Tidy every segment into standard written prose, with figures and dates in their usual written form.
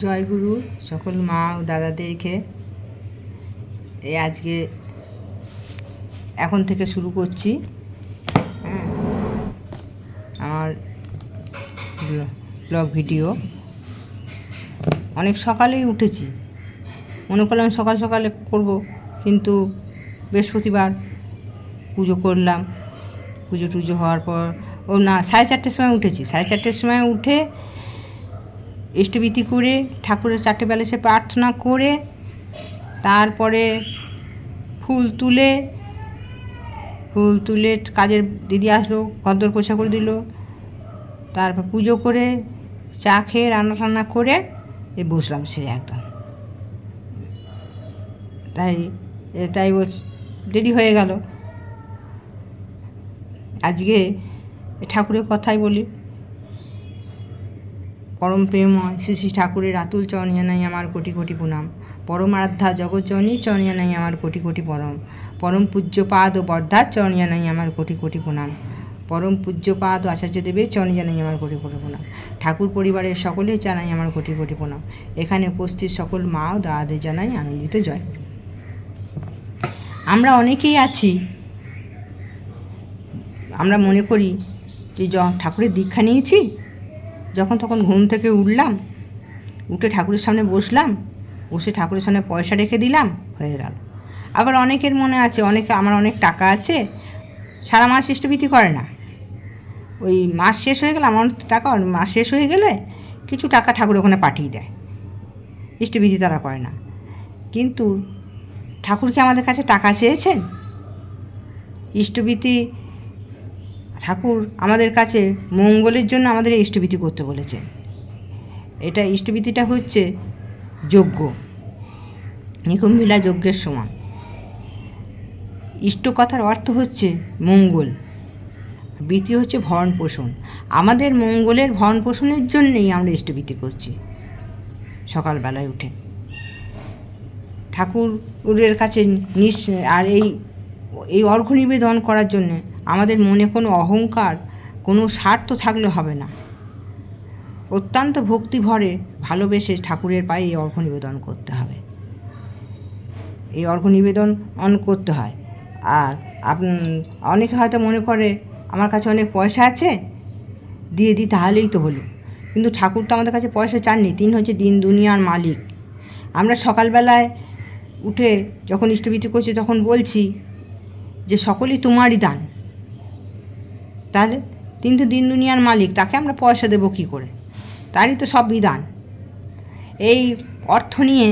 জয়গুরু সকল মা ও দাদাদেরকে আজকে এখন থেকে শুরু করছি। আমার ব্লগ ভিডিও অনেক সকালেই উঠেছি, মনে করলাম সকাল সকালে করব, কিন্তু বৃহস্পতিবার পুজো করলাম। পুজো টুজো হওয়ার পর 4:30টার সময় উঠেছি। 4:30টার সময় উঠে ইষ্টবিতি করে ঠাকুরের 4টে বেলা সে প্রার্থনা করে তারপরে ফুল তুলে কাজের দিদি আসলো, ঘরদোর পোছা করে দিল, তারপর পুজো করে চা খেয়ে রান্না টান্না করে বসলাম সেরে একদম। তাই দেরি হয়ে গেল। আজকে ঠাকুরের কথাই বলি। পরম প্রেমময় শ্রী শ্রী ঠাকুরের আতুল চরণ জানাই আমার কোটি কোটি প্রণাম। পরম আরাধ্যা জগৎজননী চরণ জানাই আমার কোটি কোটি পরম পূজ্যপাদ ও বর্ধার চরণ জানাই আমার কোটি কোটি প্রণাম। পরম পূজ্যপাদ ও আচার্যদেবের চরণ জানাই আমার কোটি কোটি প্রণাম। ঠাকুর পরিবারের সকলে জানাই আমার কোটি কোটি প্রণাম। এখানে উপস্থিত সকল মা ও দাদাদের জানাই আনন্দিত জয়গুরু। আমরা অনেকেই আছি, আমরা মনে করি যে ঠাকুরের দীক্ষা নিয়েছি, যখন তখন ঘুম থেকে উঠলাম, উঠে ঠাকুরের সামনে বসলাম, বসে ঠাকুরের সামনে পয়সা রেখে দিলাম, হয়ে গেল। আবার অনেকের মনে আছে আমার অনেক টাকা আছে, সারা মাস ইষ্টবিতি করে না। ওই মাস শেষ হয়ে গেলে, আমার টাকা মাস শেষ হয়ে গেলে কিছু টাকা ঠাকুর ওখানে পাঠিয়ে দেয়, ইষ্টবিতি তারা করে না। কিন্তু ঠাকুর কি আমাদের কাছে টাকা চেয়েছেন? ইষ্টবিতি ঠাকুর আমাদের কাছে মঙ্গলের জন্য আমাদের এই ইষ্টবিতি করতে বলেছেন। এটা ইষ্টবিতিটা হচ্ছে যজ্ঞ, নিকুম্ভিলা যজ্ঞের সমান। ইষ্ট কথার অর্থ হচ্ছে মঙ্গল, বৃত্তি হচ্ছে ভরণ পোষণ। আমাদের মঙ্গলের ভরণ পোষণের জন্যেই আমরা ইষ্টবিতি করছি। সকালবেলায় উঠে ঠাকুরের কাছে আর এই অর্ঘ্য নিবেদন করার জন্যে আমাদের মনে কোনো অহংকার, কোনো স্বার্থ থাকলে হবে না। অত্যন্ত ভক্তি ভরে ভালোবেসে ঠাকুরের পায়ে এই অর্ঘ্য নিবেদন করতে হবে। এই অর্ঘ্য নিবেদন করতে হয়। আর অনেকে হয়তো মনে করে আমার কাছে অনেক পয়সা আছে, দিয়ে দিই তাহলেই তো হলো। কিন্তু ঠাকুর তো আমাদের কাছে পয়সা চাননি, তিনি হচ্ছে দিন দুনিয়ার মালিক। আমরা সকালবেলায় উঠে যখন ইষ্টবিতি করছি তখন বলছি যে সকলেই তোমারই দান। তাহলে তিনি তো দিন দুনিয়ার মালিক, তাকে আমরা পয়সা দেবো কী করে? তারই তো সব বিধান। এই অর্থ নিয়ে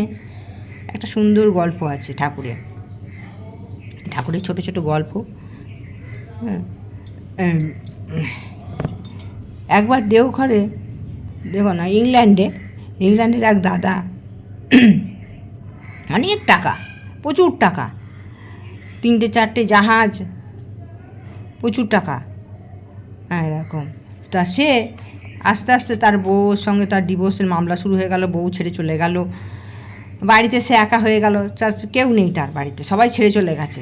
একটা সুন্দর গল্প আছে ঠাকুরের ছোট ছোট গল্প। একবার দেওঘরে ইংল্যান্ডের এক দাদা, অনেক টাকা, প্রচুর টাকা, 3-4টে জাহাজ, প্রচুর টাকা, এরকম। তা সে আস্তে আস্তে তার বউর সঙ্গে তার ডিভোর্সের মামলা শুরু হয়ে গেল। বউ ছেড়ে চলে গেল, বাড়িতে সে একা হয়ে গেল, কেউ নেই তার বাড়িতে, সবাই ছেড়ে চলে গেছে।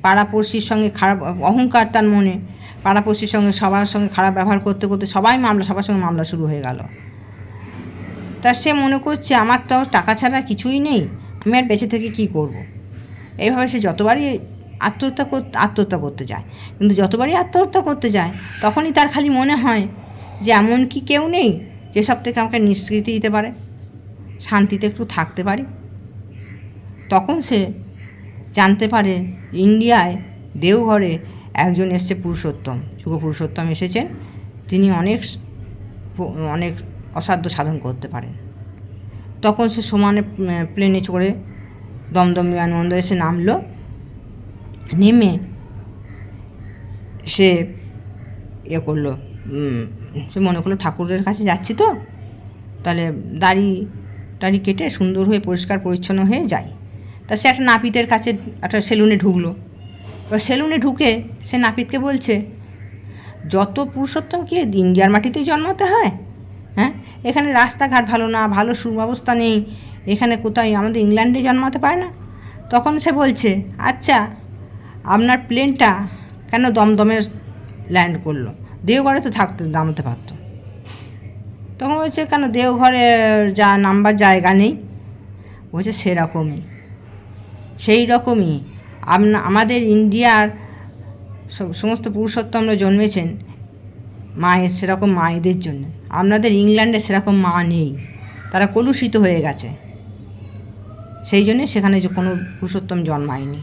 পাড়াপড়শির সঙ্গে খারাপ অহংকার তার মনে, পাড়াপড়শির সঙ্গে সবার সঙ্গে খারাপ ব্যবহার করতে করতে সবার সঙ্গে মামলা শুরু হয়ে গেল। তা সে মনে করছে আমার তো টাকা ছাড়া কিছুই নেই, আমি আর বেঁচে থেকে কী করব। এইভাবে সে যতবারই আত্মহত্যা করতে যায়, কিন্তু যতবারই আত্মহত্যা করতে যায় তখনই তার খালি মনে হয় যে এমন কি কেউ নেই যে সব থেকে আমাকে নিষ্কৃতি দিতে পারে, শান্তিতে একটু থাকতে পারি। তখন সে জানতে পারে ইন্ডিয়ায় দেওঘরে একজন এসছে পুরুষোত্তম, যুগ পুরুষোত্তম এসেছেন। তিনি অনেক অসাধ্য সাধন করতে পারেন। তখন সে সমানে প্লেনে চড়ে দমদম বিমানবন্দরে এসে নামলো। নেমে সে করলো, সে মনে করলো ঠাকুরের কাছে যাচ্ছি তো, তাহলে দাড়ি কেটে সুন্দর হয়ে পরিষ্কার পরিচ্ছন্ন হয়ে যাই। তা সে একটা নাপিতের কাছে একটা সেলুনে ঢুকলো। এবার সেলুনে ঢুকে সে নাপিতকে বলছে, যত পুরুষোত্তম কি ইন্ডিয়ার মাটিতেই জন্মাতে হয়? এখানে রাস্তাঘাট ভালো না, ভালো সুব্যবস্থা নেই, এখানে কোথায় আমাদের ইংল্যান্ডে জন্মাতে পারে না? তখন সে বলছে, আচ্ছা আপনার প্লেনটা কেন দমদমে ল্যান্ড করলো? দেওঘরে তো নামতে পারত। তখন বলছে কেন দেওঘরে যা নাম্বার জায়গা নেই? বলছে সেরকমই, সেই রকমই আমাদের ইন্ডিয়ার সমস্ত পুরুষোত্তমরা জন্মেছেন মায়ের, সেরকম মায়েদের জন্য। আপনাদের ইংল্যান্ডে সেরকম মা নেই, তারা কলুষিত হয়ে গেছে, সেই জন্যে সেখানে যে কোনো পুরুষোত্তম জন্মায়নি।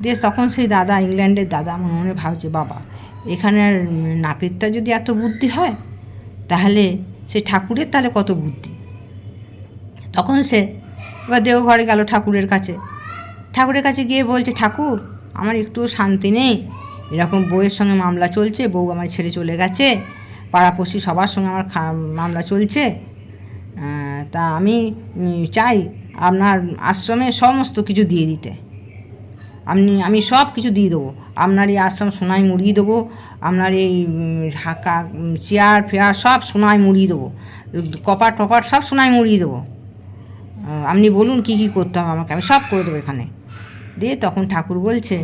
দিয়ে তখন সেই দাদা, ইংল্যান্ডের দাদা মনে মনে ভাবছে, বাবা এখানের নাপিতটা যদি এত বুদ্ধি হয়, তাহলে সে ঠাকুরের তাহলে কত বুদ্ধি। তখন সে এবার দেওঘরে গেল ঠাকুরের কাছে। ঠাকুরের কাছে গিয়ে বলছে, ঠাকুর আমার একটুও শান্তি নেই, এরকম বউয়ের সঙ্গে মামলা চলছে, বউ আমার ছেড়ে চলে গেছে, পাড়াপড়শি সবার সঙ্গে আমার মামলা চলছে, তা আমি চাই আপনার আশ্রমে সমস্ত কিছু দিয়ে দিতে। আমি সব কিছু দিয়ে দেবো, আপনার এই আশ্রম সোনায় মুড়িয়ে দেবো, আপনার এই হাঁকা চেয়ার ফেয়ার সব সোনায় মুড়িয়ে দেবো, কপাট টপাট সব সোনায় মুড়িয়ে দেবো, আপনি বলুন কী কী করতে হবে আমাকে, আমি সব করে দেবো এখানে। দিয়ে তখন ঠাকুর বলছে,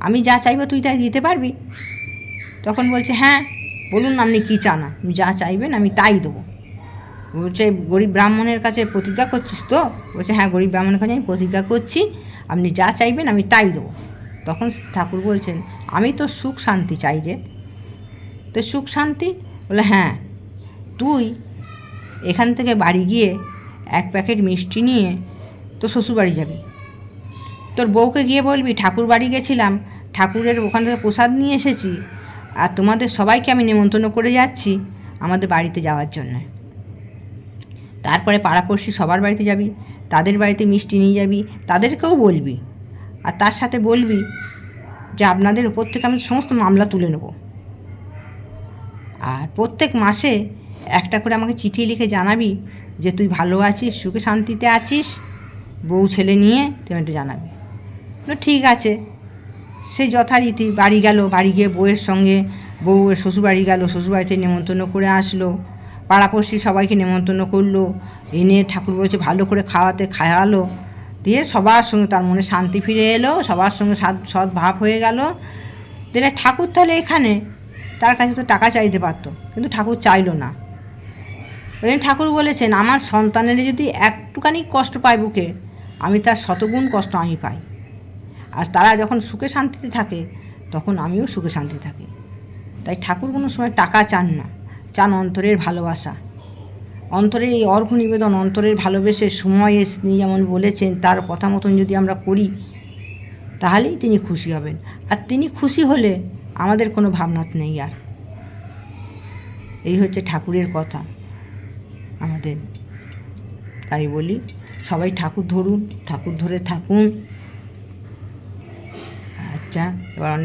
আমি যা চাইবো তুই তাই দিতে পারবি? তখন বলছে, হ্যাঁ বলুন আপনি কী চান, আপনি যা চাইবেন আমি তাই দেবো। বলছে, গরিব ব্রাহ্মণের কাছে প্রতিজ্ঞা করছিস তো? বলছে, হ্যাঁ গরিব ব্রাহ্মণের কাছে আমি প্রতিজ্ঞা করছি, আপনি যা চাইবেন আমি তাই দেবো। তখন ঠাকুর বলছেন, আমি তো সুখ শান্তি চাই রে। তো সুখ শান্তি? বলে, হ্যাঁ তুই এখান থেকে বাড়ি গিয়ে এক প্যাকেট মিষ্টি নিয়ে তো শ্বশুরবাড়ি যাবি, তোর বউকে গিয়ে বলবি ঠাকুর বাড়ি গেছিলাম, ঠাকুরের ওখান থেকে প্রসাদ নিয়ে এসেছি, আর তোমাদের সবাইকে আমি নেমন্তন্ন করে যাচ্ছি আমাদের বাড়িতে যাওয়ার জন্য। তারপরে পাড়াপড়শি সবার বাড়িতে যাবি, তাদের বাড়িতে মিষ্টি নিয়ে যাবি, তাদেরকেও বলবি, আর তার সাথে বলবি যে আপনাদের উপর থেকে আমি সমস্ত মামলা তুলে নেব, আর প্রত্যেক মাসে একটা করে আমাকে চিঠি লিখে জানাবি যে তুই ভালো আছিস, সুখে শান্তিতে আছিস, বউ ছেলে নিয়ে তুই এটা জানাবি। ঠিক আছে। সে যথারীতি বাড়ি গেল, বাড়ি গিয়ে বউয়ের সঙ্গে বউয়ের শ্বশুরবাড়ি গেল, শ্বশুরবাড়িতে নেমন্তন্ন করে আসলো, পাড়াপড়শি সবাইকে নেমন্তন্ন করলো, এনে ঠাকুর বলছে ভালো করে খাওয়ালো, দিয়ে সবার সঙ্গে তার মনে শান্তি ফিরে এলো, সবার সঙ্গে সৎ ভাব হয়ে গেল। দিলে ঠাকুর তাহলে এখানে, তার কাছে তো টাকা চাইতে পারতো, কিন্তু ঠাকুর চাইলো না। ওই ঠাকুর বলেছেন, আমার সন্তানের যদি একটুখানি কষ্ট পায় বুকে, আমি তার শতগুণ কষ্ট আমি পাই, আর তারা যখন সুখে শান্তিতে থাকে তখন আমিও সুখে শান্তিতে থাকি। তাই ঠাকুর কোনো সময় টাকা চান না, চান অন্তরের ভালোবাসা, অন্তরের এই অর্ঘ্য নিবেদন, অন্তরের ভালোবেসে সময়ে তিনি যেমন বলেছেন তার কথা মতন যদি আমরা করি, তাহলেই তিনি খুশি হবেন। আর তিনি খুশি হলে আমাদের কোনো ভাবনা নেই আর। এই হচ্ছে ঠাকুরের কথা আমাদের। তাই বলি, সবাই ঠাকুর ধরুন, ঠাকুর ধরে থাকুন। আচ্ছা, এবার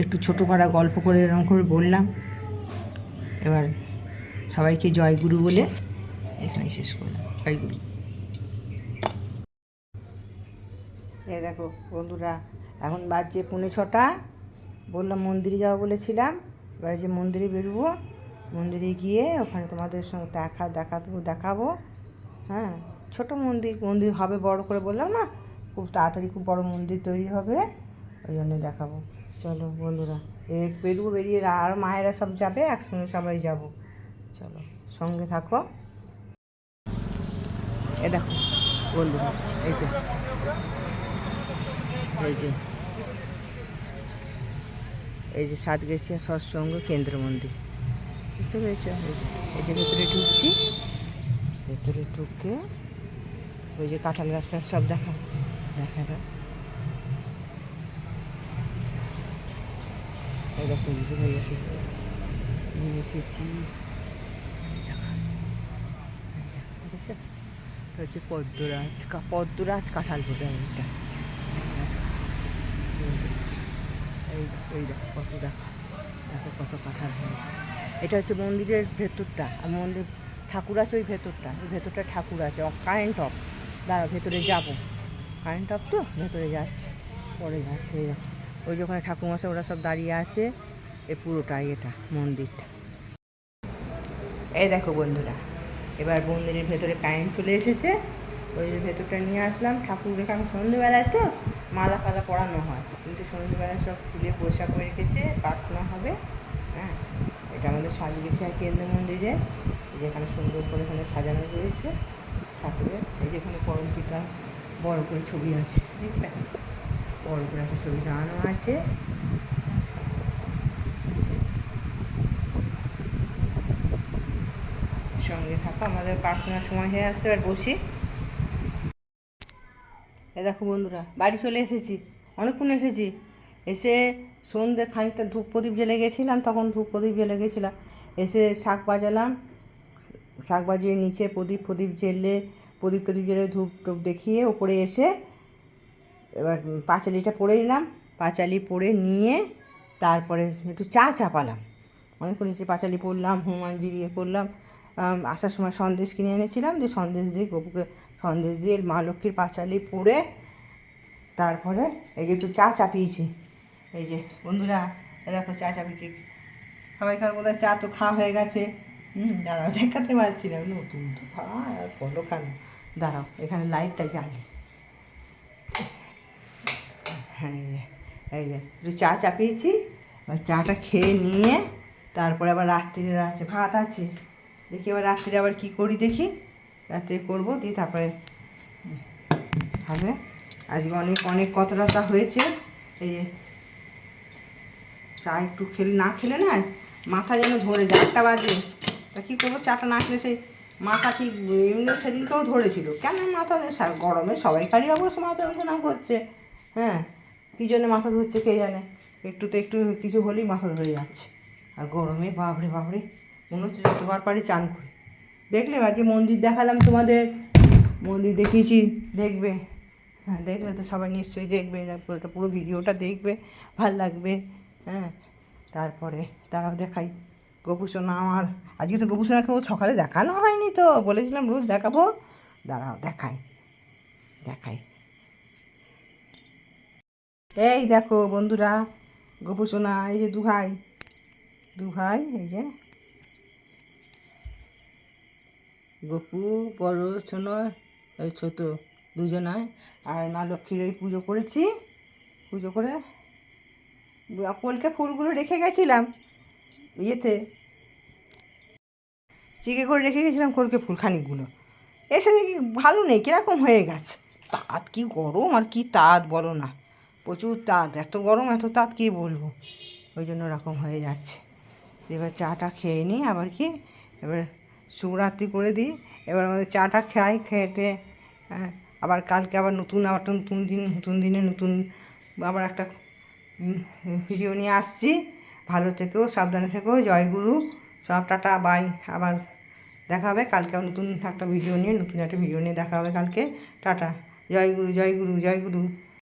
একটু ছোটো পাড়া গল্প করে এরকম করে বললাম। এবার সবাইকে জয়গুরু বলে এখানে শেষ করলাম। জয়গুরু। এই দেখো বন্ধুরা, এখন বাজছে 6:45। বললাম মন্দিরে যাবো বলেছিলাম, এবার যে মন্দিরে বেরোবো, মন্দিরে গিয়ে ওখানে তোমাদের সঙ্গে দেখাবো। হ্যাঁ, ছোটো মন্দির হবে, বড় করে বললাম না, খুব তাড়াতাড়ি খুব বড় মন্দির তৈরি হবে, ওই জন্য দেখাবো। চলো বন্ধুরা, বেরিয়ে আর মায়েরা সব যাবে, একসঙ্গে সবাই যাব। চলো সঙ্গে থাকো। এ দেখো বন্ধুরা, এই যে সাতগেছিয়া সৎসঙ্গ কেন্দ্র মন্দির, বুঝতে পেরেছো? এই যে ভেতরে ঢুকছি, ভেতরে ঢুকে ওই যে কাঁঠাল গাছটা সব দেখাবো। এই দেখো হয়ে এসেছি, হচ্ছে পদ্মরাজ কাঁঠাল বোঝা। এই দেখো কত কাঁঠাল হয়েছে। এটা হচ্ছে মন্দিরের ভেতরটা, আর মন্দির ঠাকুর আছে ওই ভেতরটা ঠাকুর আছে। কারেন্ট অফ, দাঁড়া ভেতরে যাবো, কারেন্ট অফ তো ভেতরে যাচ্ছে, পরে যাচ্ছে। এই দেখো ওই যে ওখানে ঠাকুরমশাই ওরা সব দাঁড়িয়ে আছে, এ পুরোটাই এটা মন্দিরটা। এই দেখো বন্ধুরা, এবার মন্দিরের ভেতরে কারেন্ট চলে এসেছে, ওই ভেতরটা নিয়ে আসলাম। ঠাকুর দেখে আমি সন্ধ্যেবেলায় তো মালা ফালা পরানো হয়, কিন্তু সন্ধ্যেবেলায় সব ফুলে পোশাক করে রেখেছে, প্রার্থনা হবে। হ্যাঁ, এটা আমাদের সাজিয়েছে কেন্দ্র মন্দিরে, যেখানে সুন্দর করে এখানে সাজানো রয়েছে ঠাকুরের। এই যেখানে পরমপিতা বড় করে ছবি আছে, দেখবে বড় করে একটা ছবি টানানো আছে। সঙ্গে থাকো, আমাদের প্রার্থনার সময় হয়ে আসছে, এবার বসি। এ দেখো বন্ধুরা, বাড়ি চলে এসেছি, অনেকক্ষণ এসেছি। এসে সন্ধ্যে খানিকটা ধূপ প্রদীপ জ্বেলে গেছিলাম, তখন ধূপ প্রদীপ জ্বেলে গেছিলাম। এসে শাক বাজালাম, শাক বাজিয়ে নিচে প্রদীপ জ্বেলে প্রদীপ জ্বেলে ধূপ টুপ দেখিয়ে ওপরে এসে এবার পাঁচালিটা পড়ে নিলাম। পাঁচালি পড়ে নিয়ে তারপরে একটু চা চাপালাম। অনেকক্ষণ এসে পাঁচালি পড়লাম, হনুমানজি ইয়ে করলাম। আসার সময় সন্দেশ কিনে এনেছিলাম, যে সন্দেশ দিয়ে গপুকে সন্দেশ দিয়ে মা লক্ষ্মীর পাঁচালি পড়ে তারপরে এই যে একটু চা চাপিয়েছি। এই যে বন্ধুরা, এরকম চা চাপিয়েছি। সবাইকার বোধ হয় চা তো খাওয়া হয়ে গেছে। দাঁড়াও, দেখাতে পারছি না, নতুন তো খাওয়া আর বলো কেন। দাঁড়াও, এখানে লাইটটা জ্বালি। হ্যাঁ, এই যে একটু চা চাপিয়েছি। এবার চাটা খেয়ে নিয়ে তারপরে আবার রাত্রিরে আছে ভাত আছে, দেখি এবার রাত্রিরে আবার কী করি দেখি। রাত্রে করবো, দিয়ে তারপরে হবে। আজকে অনেক কথা হয়েছে। এই যে চা একটু না খেলে না মাথা যেন ধরে যায়, 8টা বাজে। তা কী করবো, চাটা না খেলে সেই মাথা ঠিক এমনি সেদিনকেও ধরেছিল। কেন মাথা গরমে সবাইকারই অবশ্য মাথা যন্ত্রণা করছে। হ্যাঁ, কী জন্য মাথা ধরছে কে জানে, একটু কিছু হলেই মাথা ধরে যাচ্ছে। আর গরমে বাপরে বাপরে, মনে হচ্ছে যতবার পারি চান করি। দেখলে আজকে মন্দির দেখালাম তোমাদের, মন্দির দেখিয়েছি, দেখবে। হ্যাঁ, দেখলে তো সবাই নিশ্চয়ই দেখবে, পুরো ভিডিওটা দেখবে, ভাল লাগবে। হ্যাঁ, তারপরে তারাও দেখাই গোপুসোনা আমার। আজকে তো গোপুসোনাকে সকালে দেখানো হয়নি, তো বলেছিলাম রোজ দেখাবো। দাঁড়াও দেখাই। এই দেখো বন্ধুরা, গোপুসোনা, এই যে দু ভাই, এই যে গপু বড় সোনা, এই ছোটো দুজনায়। আর মা লক্ষ্মীর ওই পুজো করেছি, পুজো করে কলকে ফুলগুলো রেখে গেছিলাম ইয়েতে, চিকে করে রেখে গেছিলাম কলকে ফুল খানিকগুলো। এসে দেখি ভালো নেই, কীরকম হয়ে গেছে। তাঁত কি গরম, আর কি তাঁত বলো না, প্রচুর তাঁত, এত গরম এত তাঁত কী বলবো। ওই জন্য ওরকম হয়ে যাচ্ছে। এবার চাটা খেয়ে নিই, আবার কি এবার শুভরাত্রি করে দিই। এবার আমাদের চাটা খেতে আবার কালকে আবার নতুন দিনে নতুন আবার একটা ভিডিও নিয়ে আসছি। ভালো থেকো, সাবধানে থেকো, জয়গুরু, সব টাটা বাই। আবার দেখা হবে কালকে নতুন একটা ভিডিও নিয়ে দেখা হবে কালকে। টাটা, জয়গুরু।